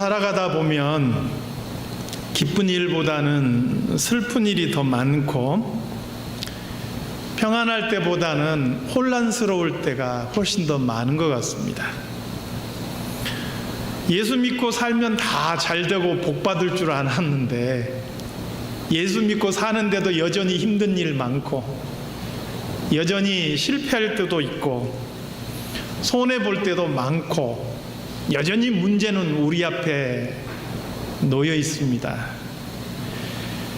살아가다 보면 기쁜 일보다는 슬픈 일이 더 많고 평안할 때보다는 혼란스러울 때가 훨씬 더 많은 것 같습니다. 예수 믿고 살면 다 잘되고 복받을 줄 알았는데 예수 믿고 사는데도 여전히 힘든 일 많고 여전히 실패할 때도 있고 손해볼 때도 많고 여전히 문제는 우리 앞에 놓여 있습니다.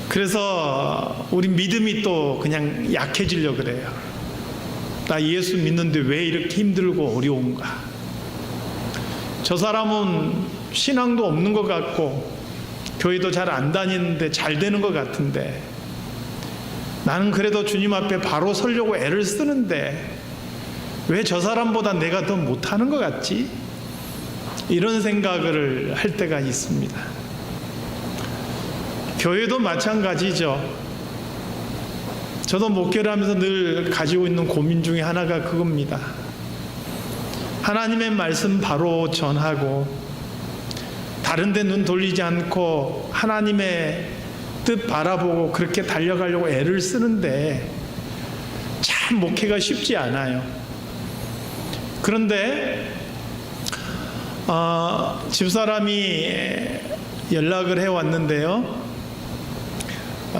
그래서 우리 믿음이 또 그냥 약해지려고 그래요. 나 예수 믿는데 왜 이렇게 힘들고 어려운가? 저 사람은 신앙도 없는 것 같고 교회도 잘 안 다니는데 잘 되는 것 같은데 나는 그래도 주님 앞에 바로 서려고 애를 쓰는데 왜 저 사람보다 내가 더 못하는 것 같지? 이런 생각을 할 때가 있습니다. 교회도 마찬가지죠. 저도 목회를 하면서 늘 가지고 있는 고민 중에 하나가 그겁니다. 하나님의 말씀 바로 전하고 다른 데 눈 돌리지 않고 하나님의 뜻 바라보고 그렇게 달려가려고 애를 쓰는데 참 목회가 쉽지 않아요. 그런데 집사람이 연락을 해왔는데요.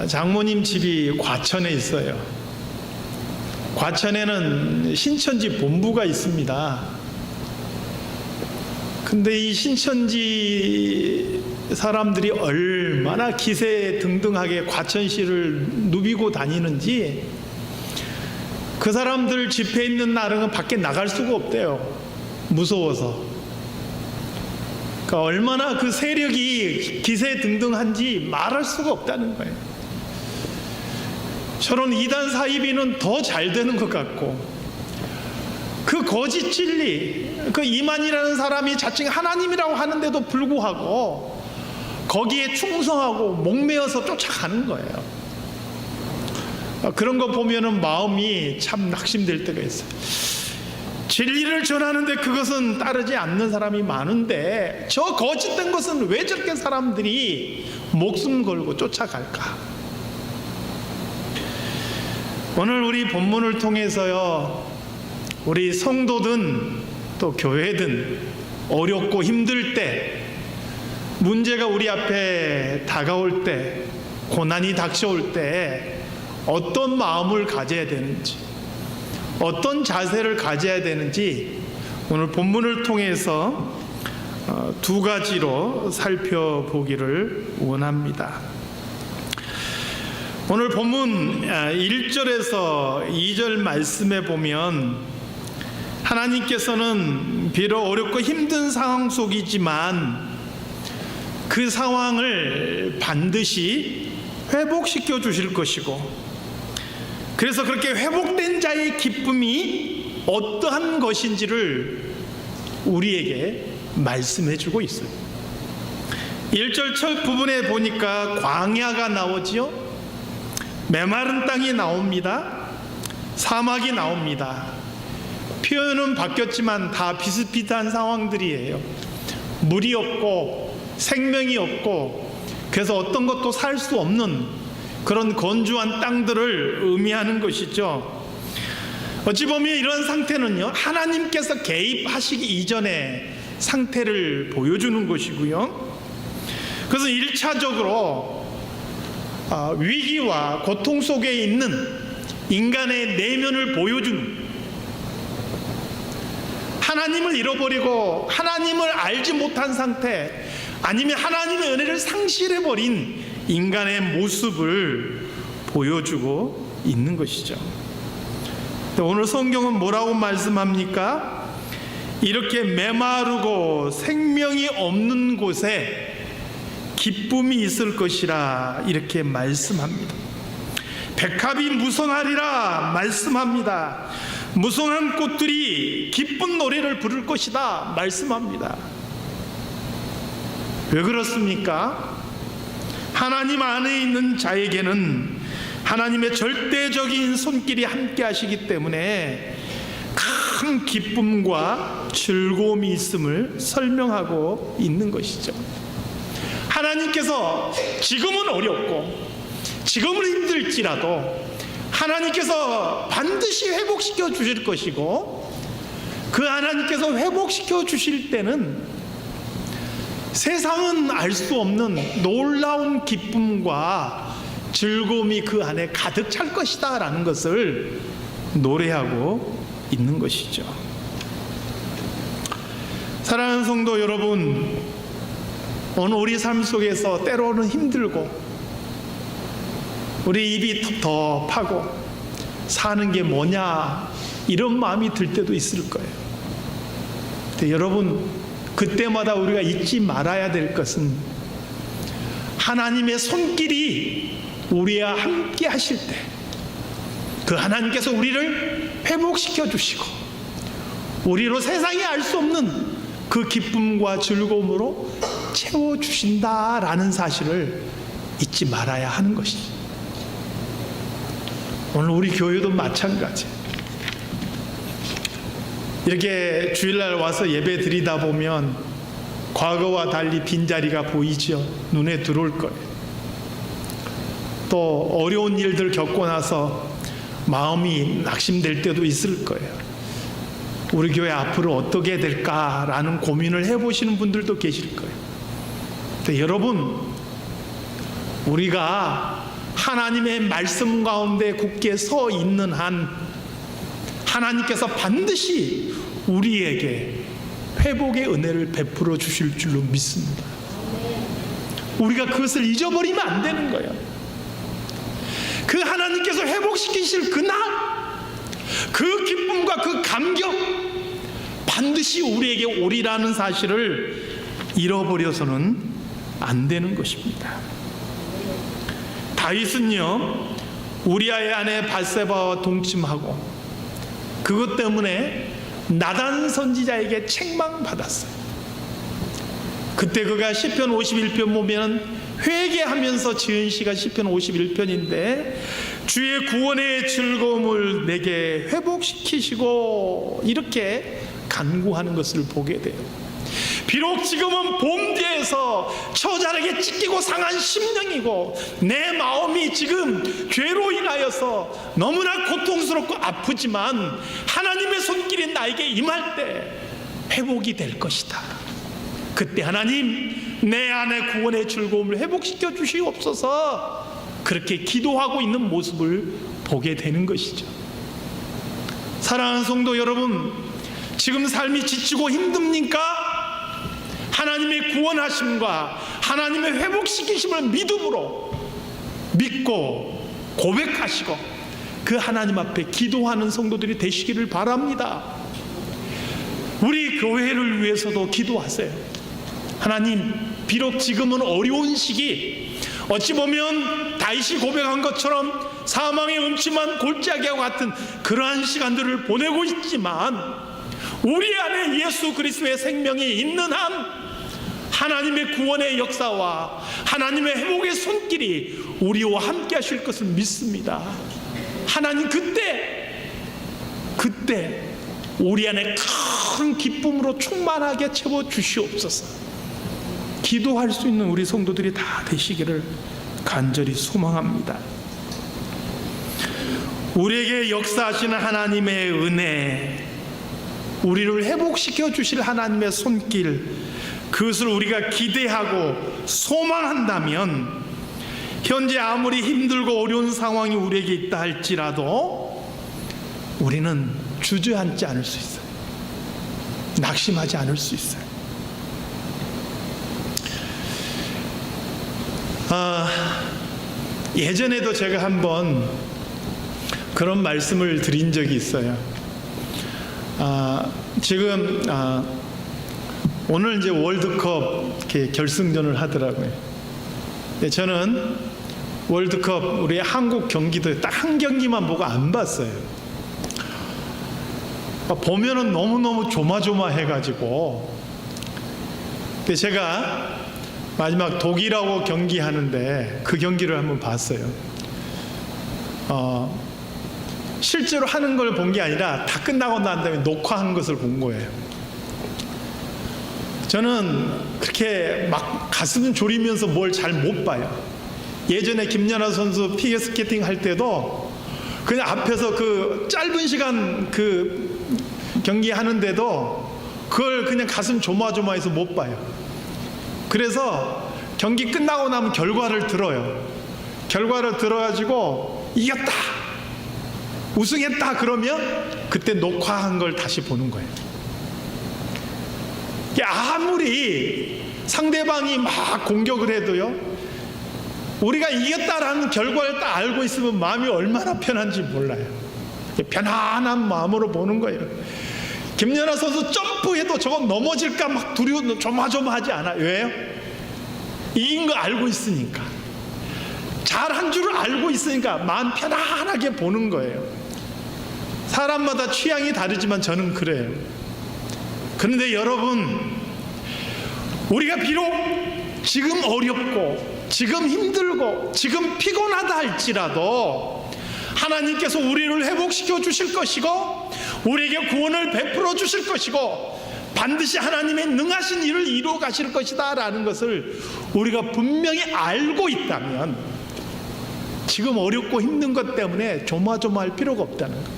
장모님 집이 과천에 있어요. 과천에는 신천지 본부가 있습니다. 근데 이 신천지 사람들이 얼마나 기세등등하게 과천시를 누비고 다니는지 그 사람들 집회 있는 날은 밖에 나갈 수가 없대요. 무서워서. 그러니까 얼마나 그 세력이 기세등등한지 말할 수가 없다는 거예요. 저런 이단 사이비는 더 잘 되는 것 같고 그 거짓 진리, 그 이만희라는 사람이 자칭 하나님이라고 하는데도 불구하고 거기에 충성하고 목매어서 쫓아가는 거예요. 그런 거 보면은 마음이 참 낙심될 때가 있어요. 진리를 전하는데 그것은 따르지 않는 사람이 많은데 저 거짓된 것은 왜 저렇게 사람들이 목숨 걸고 쫓아갈까? 오늘 우리 본문을 통해서요, 우리 성도든 또 교회든 어렵고 힘들 때, 문제가 우리 앞에 다가올 때, 고난이 닥쳐올 때 어떤 마음을 가져야 되는지, 어떤 자세를 가져야 되는지 오늘 본문을 통해서 두 가지로 살펴보기를 원합니다. 오늘 본문 1절에서 2절 말씀에 보면 하나님께서는 비록 어렵고 힘든 상황 속이지만 그 상황을 반드시 회복시켜 주실 것이고, 그래서 그렇게 회복된 자의 기쁨이 어떠한 것인지를 우리에게 말씀해 주고 있어요. 1절 첫 부분에 보니까 광야가 나오지요. 메마른 땅이 나옵니다. 사막이 나옵니다. 표현은 바뀌었지만 다 비슷비슷한 상황들이에요. 물이 없고 생명이 없고 그래서 어떤 것도 살 수 없는 그런 건조한 땅들을 의미하는 것이죠. 어찌 보면 이런 상태는요, 하나님께서 개입하시기 이전의 상태를 보여주는 것이고요. 그래서 1차적으로 위기와 고통 속에 있는 인간의 내면을 보여주는, 하나님을 잃어버리고 하나님을 알지 못한 상태, 아니면 하나님의 은혜를 상실해버린 인간의 모습을 보여주고 있는 것이죠. 오늘 성경은 뭐라고 말씀합니까? 이렇게 메마르고 생명이 없는 곳에 기쁨이 있을 것이라 이렇게 말씀합니다. 백합이 무성하리라 말씀합니다. 무성한 꽃들이 기쁜 노래를 부를 것이다 말씀합니다. 왜 그렇습니까? 하나님 안에 있는 자에게는 하나님의 절대적인 손길이 함께 하시기 때문에 큰 기쁨과 즐거움이 있음을 설명하고 있는 것이죠. 하나님께서 지금은 어렵고 지금은 힘들지라도 하나님께서 반드시 회복시켜 주실 것이고, 그 하나님께서 회복시켜 주실 때는 세상은 알 수 없는 놀라운 기쁨과 즐거움이 그 안에 가득 찰 것이다 라는 것을 노래하고 있는 것이죠. 사랑하는 성도 여러분, 오늘 우리 삶 속에서 때로는 힘들고 우리 입이 텁텁하고 사는 게 뭐냐 이런 마음이 들 때도 있을 거예요. 근데 여러분, 그때마다 우리가 잊지 말아야 될 것은 하나님의 손길이 우리와 함께 하실 때 그 하나님께서 우리를 회복시켜 주시고 우리로 세상이 알 수 없는 그 기쁨과 즐거움으로 채워주신다라는 사실을 잊지 말아야 하는 것이죠. 오늘 우리 교회도 마찬가지. 이렇게 주일날 와서 예배 드리다 보면 과거와 달리 빈자리가 보이죠. 눈에 들어올 거예요. 또 어려운 일들 겪고 나서 마음이 낙심될 때도 있을 거예요. 우리 교회 앞으로 어떻게 될까라는 고민을 해보시는 분들도 계실 거예요. 근데 여러분, 우리가 하나님의 말씀 가운데 굳게 서 있는 한 하나님께서 반드시 우리에게 회복의 은혜를 베풀어 주실 줄로 믿습니다. 우리가 그것을 잊어버리면 안 되는 거예요. 그 하나님께서 회복시키실 그날, 그 기쁨과 그 감격 반드시 우리에게 오리라는 사실을 잃어버려서는 안 되는 것입니다. 다윗은요, 우리아의 아내 바세바와 동침하고 그것 때문에 나단 선지자에게 책망받았어요. 그때 그가 시편 51편 보면 회개하면서 지은 시가 시편 51편인데 주의 구원의 즐거움을 내게 회복시키시고 이렇게 간구하는 것을 보게 돼요. 비록 지금은 봄뒤에서 처자에게 찢기고 상한 심령이고 내 마음이 지금 죄로 인하여서 너무나 고통스럽고 아프지만 하나님의 손길이 나에게 임할 때 회복이 될 것이다. 그때 하나님, 내 안에 구원의 즐거움을 회복시켜 주시옵소서, 그렇게 기도하고 있는 모습을 보게 되는 것이죠. 사랑하는 성도 여러분, 지금 삶이 지치고 힘듭니까? 하나님의 구원하심과 하나님의 회복시키심을 믿음으로 믿고 고백하시고 그 하나님 앞에 기도하는 성도들이 되시기를 바랍니다. 우리 교회를 위해서도 기도하세요. 하나님, 비록 지금은 어려운 시기, 어찌 보면 다윗이 고백한 것처럼 사망의 음침한 골짜기와 같은 그러한 시간들을 보내고 있지만 우리 안에 예수 그리스도의 생명이 있는 한 하나님의 구원의 역사와 하나님의 회복의 손길이 우리와 함께 하실 것을 믿습니다. 하나님, 그때 우리 안에 큰 기쁨으로 충만하게 채워 주시옵소서. 기도할 수 있는 우리 성도들이 다 되시기를 간절히 소망합니다. 우리에게 역사하시는 하나님의 은혜, 우리를 회복시켜 주실 하나님의 손길, 그것을 우리가 기대하고 소망한다면 현재 아무리 힘들고 어려운 상황이 우리에게 있다 할지라도 우리는 주저앉지 않을 수 있어요. 낙심하지 않을 수 있어요. 예전에도 제가 한번 그런 말씀을 드린 적이 있어요. 지금 오늘 이제 월드컵 이렇게 결승전을 하더라고요. 저는 월드컵 우리 한국 경기도 딱 한 경기만 보고 안 봤어요. 보면은 너무너무 조마조마해가지고, 근데 제가 마지막 독일하고 경기하는데 그 경기를 한번 봤어요. 실제로 하는 걸 본 게 아니라 다 끝나고 난 다음에 녹화한 것을 본 거예요. 저는 그렇게 막 가슴 졸이면서 뭘 잘 못 봐요. 예전에 김연아 선수 피겨스케이팅 할 때도 그냥 앞에서 그 짧은 시간 그 경기 하는데도 그걸 그냥 가슴 조마조마해서 못 봐요. 그래서 경기 끝나고 나면 결과를 들어요. 결과를 들어가지고 이겼다, 우승했다 그러면 그때 녹화한 걸 다시 보는 거예요. 아무리 상대방이 막 공격을 해도요, 우리가 이겼다라는 결과를 딱 알고 있으면 마음이 얼마나 편한지 몰라요. 편안한 마음으로 보는 거예요. 김연아 선수 점프해도 저거 넘어질까 막 두려워 조마조마하지 않아요. 왜요? 이긴 거 알고 있으니까, 잘한 줄을 알고 있으니까 마음 편안하게 보는 거예요. 사람마다 취향이 다르지만 저는 그래요. 그런데 여러분, 우리가 비록 지금 어렵고 지금 힘들고 지금 피곤하다 할지라도 하나님께서 우리를 회복시켜 주실 것이고 우리에게 구원을 베풀어 주실 것이고 반드시 하나님의 능하신 일을 이루어 가실 것이다 라는 것을 우리가 분명히 알고 있다면 지금 어렵고 힘든 것 때문에 조마조마할 필요가 없다는 거예요.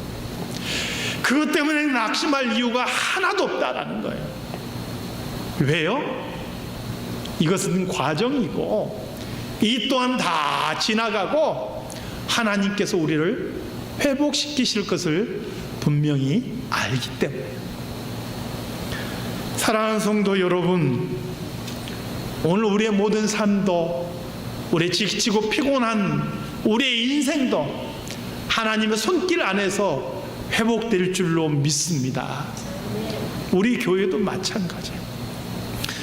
그것 때문에 낙심할 이유가 하나도 없다라는 거예요. 왜요? 이것은 과정이고 이 또한 다 지나가고 하나님께서 우리를 회복시키실 것을 분명히 알기 때문에. 사랑하는 성도 여러분, 오늘 우리의 모든 삶도, 우리의 지치고 피곤한 우리의 인생도 하나님의 손길 안에서 회복될 줄로 믿습니다. 우리 교회도 마찬가지예요.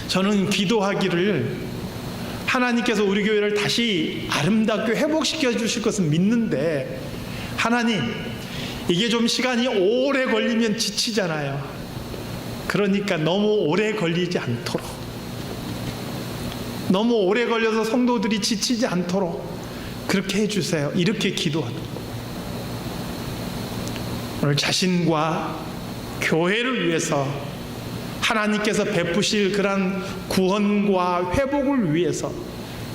저는 기도하기를 하나님께서 우리 교회를 다시 아름답게 회복시켜 주실 것을 믿는데, 하나님, 이게 좀 시간이 오래 걸리면 지치잖아요. 그러니까 너무 오래 걸리지 않도록, 너무 오래 걸려서 성도들이 지치지 않도록 그렇게 해주세요. 이렇게 기도합니다. 오늘 자신과 교회를 위해서 하나님께서 베푸실 그런 구원과 회복을 위해서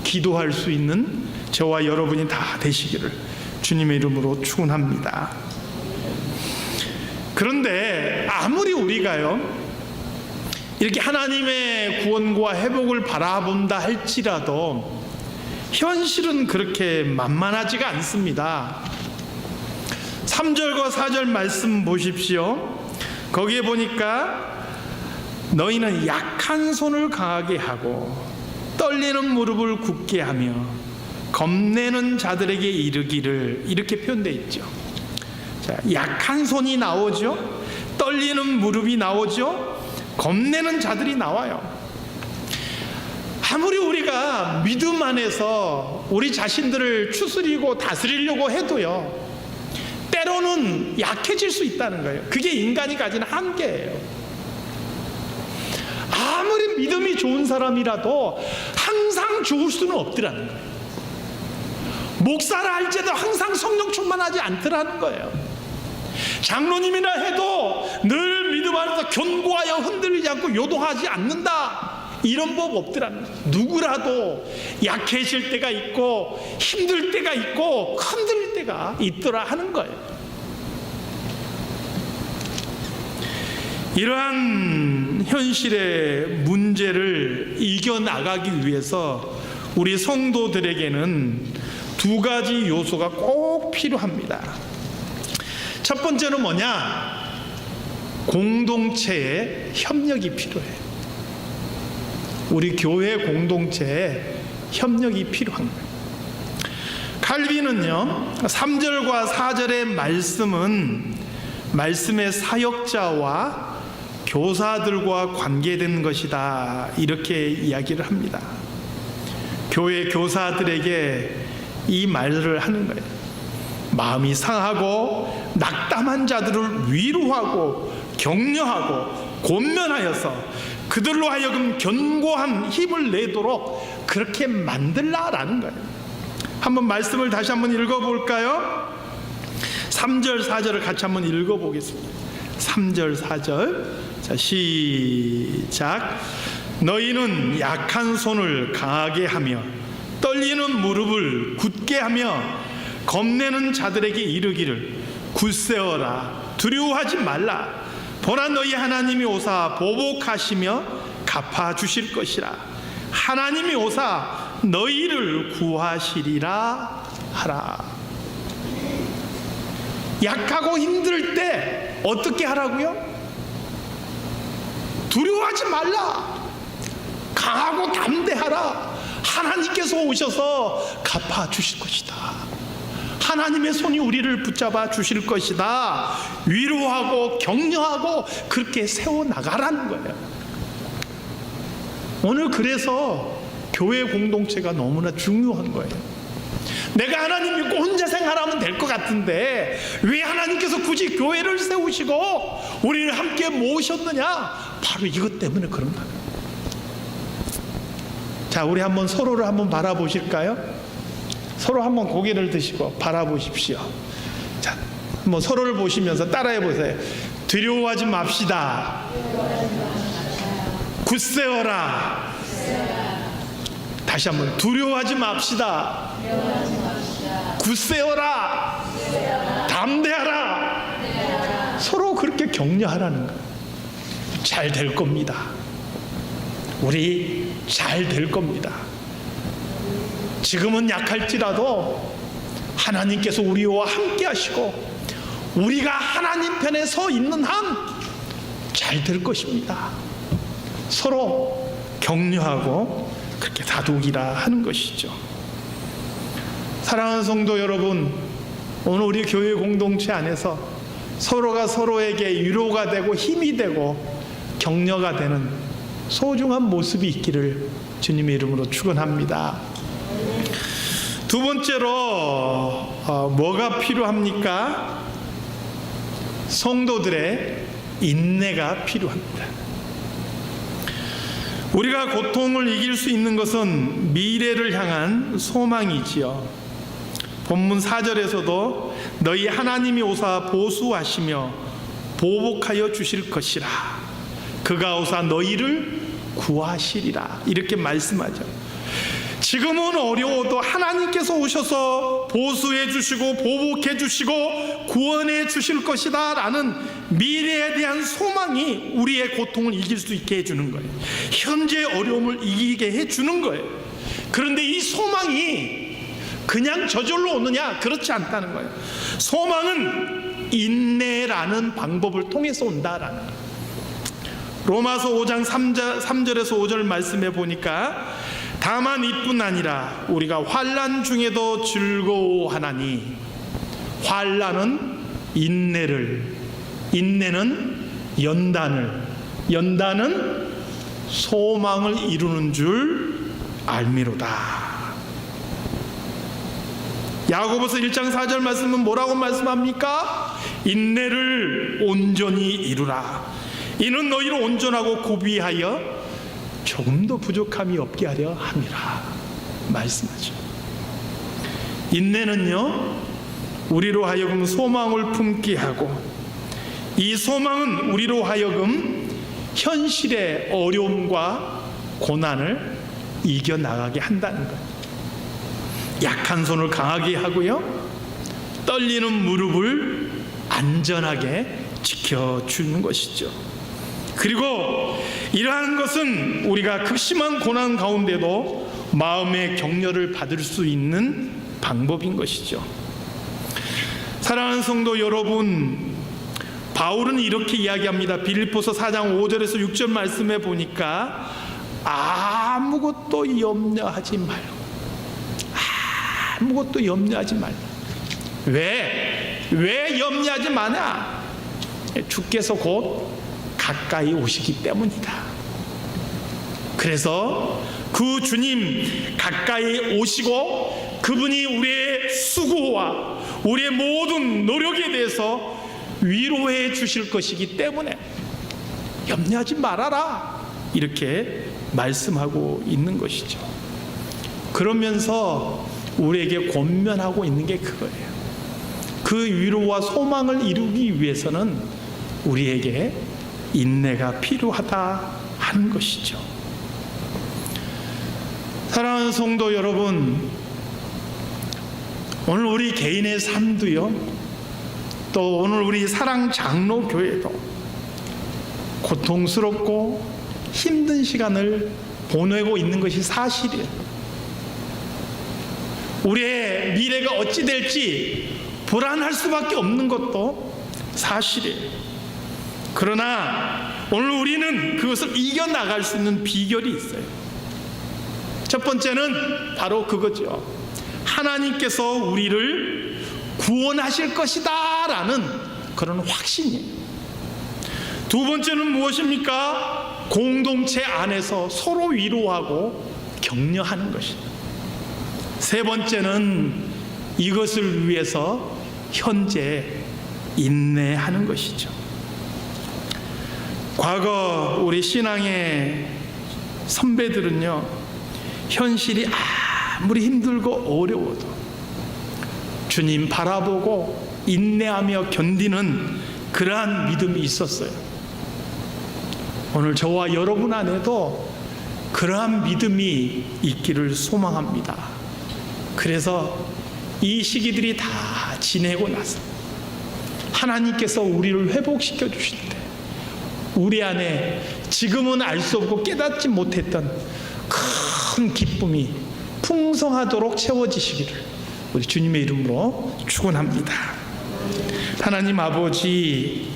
기도할 수 있는 저와 여러분이 다 되시기를 주님의 이름으로 축원합니다. 그런데 아무리 우리가요 이렇게 하나님의 구원과 회복을 바라본다 할지라도 현실은 그렇게 만만하지가 않습니다. 3절과 4절 말씀 보십시오. 거기에 보니까 너희는 약한 손을 강하게 하고 떨리는 무릎을 굳게 하며 겁내는 자들에게 이르기를, 이렇게 표현되어 있죠. 자, 약한 손이 나오죠. 떨리는 무릎이 나오죠. 겁내는 자들이 나와요. 아무리 우리가 믿음 안에서 우리 자신들을 추스리고 다스리려고 해도요, 때로는 약해질 수 있다는 거예요. 그게 인간이 가진 한계예요. 아무리 믿음이 좋은 사람이라도 항상 좋을 수는 없더라는 거예요. 목사라 할지라도 항상 성령 충만하지 않더라는 거예요. 장로님이라 해도 늘 믿음 안에서 견고하여 흔들리지 않고 요동하지 않는다, 이런 법 없더라는 거예요. 누구라도 약해질 때가 있고 힘들 때가 있고 흔들릴 때가 있더라 하는 거예요. 이러한 현실의 문제를 이겨나가기 위해서 우리 성도들에게는 두 가지 요소가 꼭 필요합니다. 첫 번째는 뭐냐? 공동체의 협력이 필요해요. 우리 교회 공동체의 협력이 필요한 거예요. 칼빈은요 3절과 4절의 말씀은 말씀의 사역자와 교사들과 관계된 것이다, 이렇게 이야기를 합니다. 교회 교사들에게 이 말을 하는 거예요. 마음이 상하고 낙담한 자들을 위로하고 격려하고 권면하여서 그들로 하여금 견고한 힘을 내도록 그렇게 만들라라는 거예요. 한번 말씀을 다시 한번 읽어볼까요? 3절 4절을 같이 한번 읽어보겠습니다. 3절 4절. 자, 시작. 너희는 약한 손을 강하게 하며 떨리는 무릎을 굳게 하며 겁내는 자들에게 이르기를 굳세어라, 두려워하지 말라. 보라, 너희 하나님이 오사 보복하시며 갚아주실 것이라. 하나님이 오사 너희를 구하시리라 하라. 약하고 힘들 때 어떻게 하라고요? 두려워하지 말라. 강하고 담대하라. 하나님께서 오셔서 갚아주실 것이다. 하나님의 손이 우리를 붙잡아 주실 것이다. 위로하고 격려하고 그렇게 세워나가라는 거예요. 오늘 그래서 교회 공동체가 너무나 중요한 거예요. 내가 하나님 믿고 혼자 생활하면 될 것 같은데 왜 하나님께서 굳이 교회를 세우시고 우리를 함께 모으셨느냐? 바로 이것 때문에 그런 거예요. 자, 우리 한번 서로를 한번 바라보실까요? 서로 한번 고개를 드시고 바라보십시오. 자, 한번 서로를 보시면서 따라해 보세요. 두려워하지 맙시다. 굳세어라. 다시 한번 두려워하지 맙시다. 굳세어라. 담대하라. 서로 그렇게 격려하라는 거예요. 잘 될 겁니다. 우리 잘 될 겁니다. 지금은 약할지라도 하나님께서 우리와 함께 하시고 우리가 하나님 편에 서 있는 한 잘 될 것입니다. 서로 격려하고 그렇게 다독이라 하는 것이죠. 사랑하는 성도 여러분, 오늘 우리 교회 공동체 안에서 서로가 서로에게 위로가 되고 힘이 되고 격려가 되는 소중한 모습이 있기를 주님의 이름으로 축원합니다. 두 번째로 뭐가 필요합니까? 성도들의 인내가 필요합니다. 우리가 고통을 이길 수 있는 것은 미래를 향한 소망이지요. 본문 4절에서도 너희 하나님이 오사 보수하시며 보복하여 주실 것이라. 그가 오사 너희를 구하시리라. 이렇게 말씀하죠. 지금은 어려워도 하나님께서 오셔서 보수해 주시고 보복해 주시고 구원해 주실 것이다 라는 미래에 대한 소망이 우리의 고통을 이길 수 있게 해주는 거예요. 현재 어려움을 이기게 해주는 거예요. 그런데 이 소망이 그냥 저절로 오느냐? 그렇지 않다는 거예요. 소망은 인내라는 방법을 통해서 온다라는 거예요. 로마서 5장 3절에서 5절 말씀해 보니까 다만 이뿐 아니라 우리가 환난 중에도 즐거워하나니, 환난은 인내를, 인내는 연단은 소망을 이루는 줄 알미로다. 야고보서 1장 4절 말씀은 뭐라고 말씀합니까? 인내를 온전히 이루라. 이는 너희를 온전하고 고비하여 조금도 부족함이 없게 하려 함이라 말씀하죠. 인내는요, 우리로 하여금 소망을 품게 하고, 이 소망은 우리로 하여금 현실의 어려움과 고난을 이겨나가게 한다는 거예요. 약한 손을 강하게 하고요, 떨리는 무릎을 안전하게 지켜주는 것이죠. 그리고 이러한 것은 우리가 극심한 고난 가운데도 마음의 격려를 받을 수 있는 방법인 것이죠. 사랑하는 성도 여러분, 바울은 이렇게 이야기합니다. 빌립보서 4장 5절에서 6절 말씀해 보니까 아무것도 염려하지 말고, 아무것도 염려하지 말고. 왜 염려하지 마냐? 주께서 곧 가까이 오시기 때문이다. 그래서 그 주님 가까이 오시고 그분이 우리의 수고와 우리의 모든 노력에 대해서 위로해 주실 것이기 때문에 염려하지 말아라, 이렇게 말씀하고 있는 것이죠. 그러면서 우리에게 권면하고 있는 게 그거예요. 그 위로와 소망을 이루기 위해서는 우리에게 인내가 필요하다 하는 것이죠. 사랑하는 성도 여러분, 오늘 우리 개인의 삶도요, 또 오늘 우리 사랑장로교회도 고통스럽고 힘든 시간을 보내고 있는 것이 사실이에요. 우리의 미래가 어찌 될지 불안할 수밖에 없는 것도 사실이에요. 그러나 오늘 우리는 그것을 이겨나갈 수 있는 비결이 있어요. 첫 번째는 바로 그거죠. 하나님께서 우리를 구원하실 것이다 라는 그런 확신이에요. 두 번째는 무엇입니까? 공동체 안에서 서로 위로하고 격려하는 것입니다. 세 번째는 이것을 위해서 현재 인내하는 것이죠. 과거 우리 신앙의 선배들은요, 현실이 아무리 힘들고 어려워도 주님 바라보고 인내하며 견디는 그러한 믿음이 있었어요. 오늘 저와 여러분 안에도 그러한 믿음이 있기를 소망합니다. 그래서 이 시기들이 다 지내고 나서 하나님께서 우리를 회복시켜 주실 때 우리 안에 지금은 알 수 없고 깨닫지 못했던 큰 기쁨이 풍성하도록 채워지시기를 우리 주님의 이름으로 축원합니다. 하나님 아버지,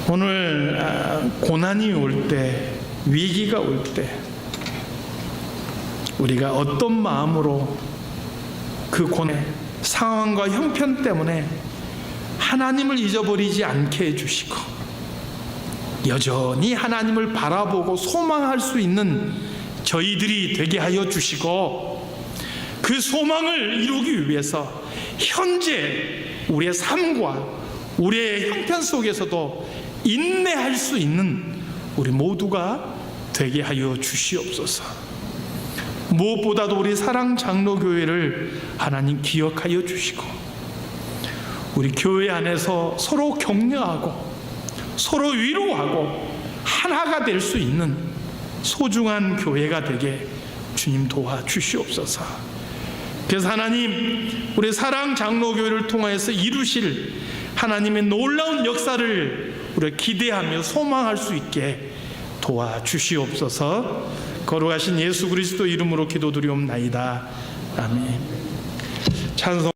오늘 고난이 올 때, 위기가 올 때 우리가 어떤 마음으로 그 고난의 상황과 형편 때문에 하나님을 잊어버리지 않게 해주시고 여전히 하나님을 바라보고 소망할 수 있는 저희들이 되게 하여 주시고, 그 소망을 이루기 위해서 현재 우리의 삶과 우리의 형편 속에서도 인내할 수 있는 우리 모두가 되게 하여 주시옵소서. 무엇보다도 우리 사랑장로교회를 하나님 기억하여 주시고, 우리 교회 안에서 서로 격려하고 서로 위로하고 하나가 될 수 있는 소중한 교회가 되게 주님 도와주시옵소서. 그래서 하나님, 우리 사랑장로교회를 통하여서 이루실 하나님의 놀라운 역사를 우리가 기대하며 소망할 수 있게 도와주시옵소서. 거룩하신 예수 그리스도 이름으로 기도드리옵나이다. 아멘. 찬송